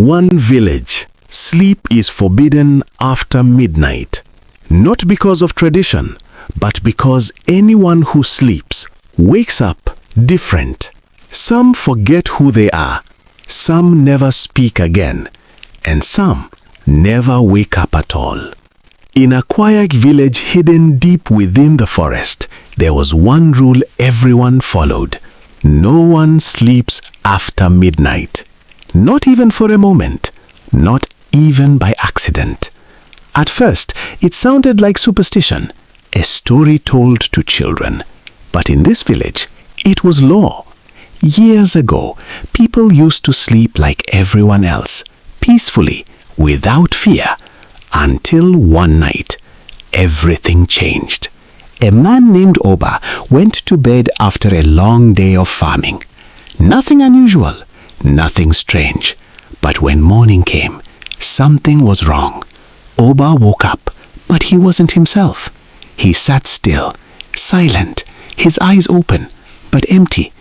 one village, sleep is forbidden after midnight. Not because of tradition, but because anyone who sleeps wakes up different. Some forget who they are, some never speak again, and some never wake up at all. In a quiet village hidden deep within the forest, there was one rule everyone followed. No one sleeps after midnight. Not even for a moment. Not even by accident. At first, it sounded like superstition, a story told to children. But in this village, it was law. Years ago, people used to sleep like everyone else, peacefully, without fear, until one night, everything changed. A man named Oba went to bed after a long day of farming. Nothing unusual, nothing strange. But when morning came, something was wrong. Oba woke up, but he wasn't himself. He sat still, silent, his eyes open, but empty.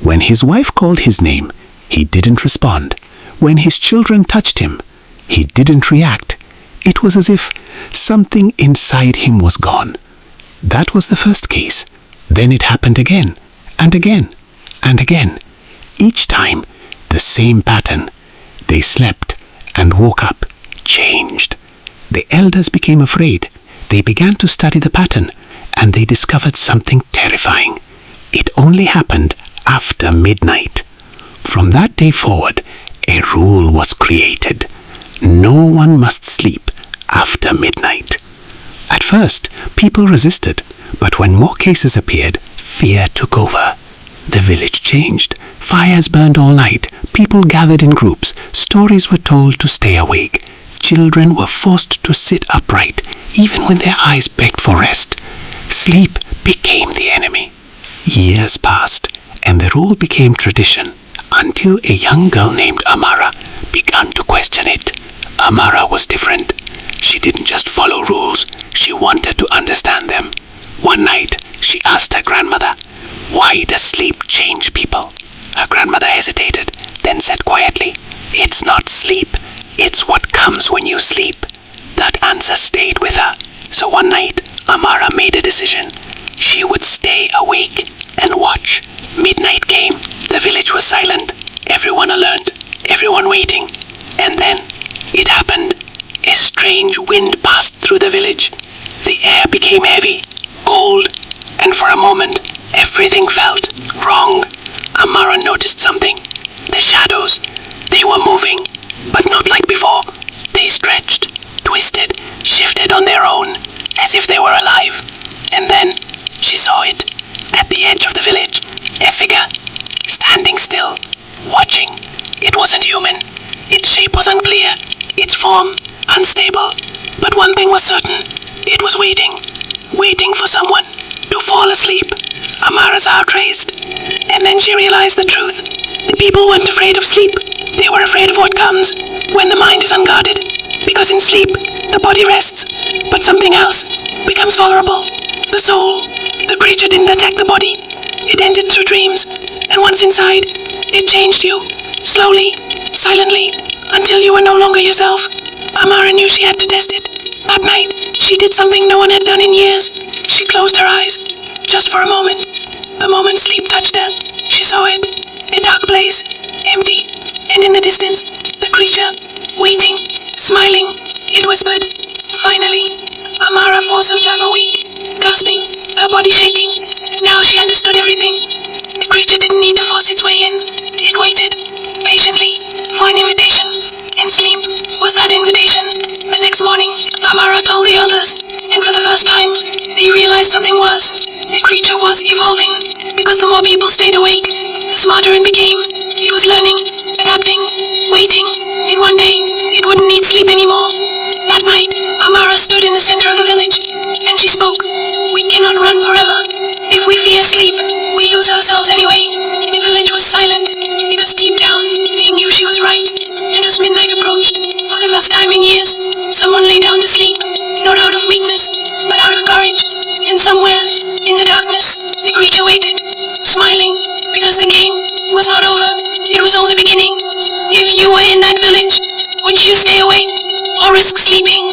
When his wife called his name, he didn't respond. When his children touched him, he didn't react. It was as if something inside him was gone. That was the first case. Then it happened again, and again, and again. Each time, the same pattern. They slept and woke up, changed. The elders became afraid. They began to study the pattern, and they discovered something terrifying. It only happened after midnight. From that day forward, a rule was created. No one must sleep after midnight. At first, people resisted, but when more cases appeared, fear took over. The village changed. Fires burned all night. People gathered in groups. Stories were told to stay awake. Children were forced to sit upright, even when their eyes begged for rest. Sleep became the enemy. Years passed, and the rule became tradition, until a young girl named Amara began to question it. Amara was different. She didn't just follow rules, she wanted to understand them. One night, she asked her grandmother, "Why does sleep change people?" Her grandmother hesitated, then said quietly, "It's not sleep, it's what comes when you sleep." That answer stayed with her. So one night, Amara made a decision. She would stay awake and watch. Midnight came. The village was silent. Everyone alert, everyone waiting. And then, it happened. A strange wind passed through the village. The air became heavy, cold, and for a moment, everything felt wrong. Amara noticed something. The shadows, they were moving, but not like before. They stretched, twisted, shifted on their own, as if they were alive. And then, she saw it. At the edge of the village, a figure, standing still, watching. It wasn't human. Its shape was unclear, its form unstable. But one thing was certain. It was waiting for someone to fall asleep. Amara's heart raced, and then she realized the truth. The people weren't afraid of sleep. They were afraid of what comes when the mind is unguarded. Because in sleep, the body rests, but something else becomes vulnerable. The soul. The creature didn't attack the body. It entered through dreams, and once inside, it changed you. Slowly, silently, until you were no longer yourself. Amara knew she had to test it. That night, she did something no one had done in years. She closed her eyes, just for a moment. The moment sleep touched her, she saw it. A dark place, empty, and in the distance, the creature, waiting, smiling. It whispered. Finally, Amara forced herself awake, gasping, her body shaking. Now she understood everything. The creature didn't need to force its way in. It waited, patiently, for an invitation. And sleep was that invitation. The next morning, Amara told the elders, and for the first time, they realized something was. The creature was evolving, because the more people stayed awake, the smarter it became. It was learning, adapting, waiting, and one day, it wouldn't need sleep anymore. That night, Amara stood in the center of the village, and she spoke. "We cannot run forever. If we fear sleep, we lose ourselves anyway." The village was silent, because deep down, they knew she was right. And as midnight approached, for the first time in years, someone lay down to sleep, not out of weakness, but out of courage. And somewhere, in the darkness, the creature waited, smiling, because the game was not risk sleeping.